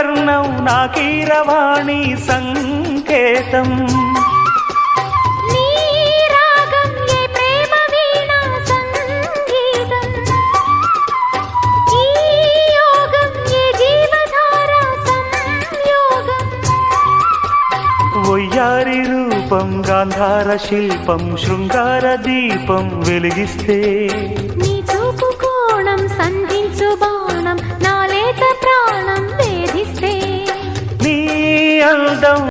వర్ణం నా కీరవాణి సంకేతం వయ్యారి రూపం గాంధార శిల్పం శృంగార దీపం వెలిగిస్తే నీ చూపు కోణం సంధించు బాణం నా లేత ప్రాణం వేధిస్తే నీ అందం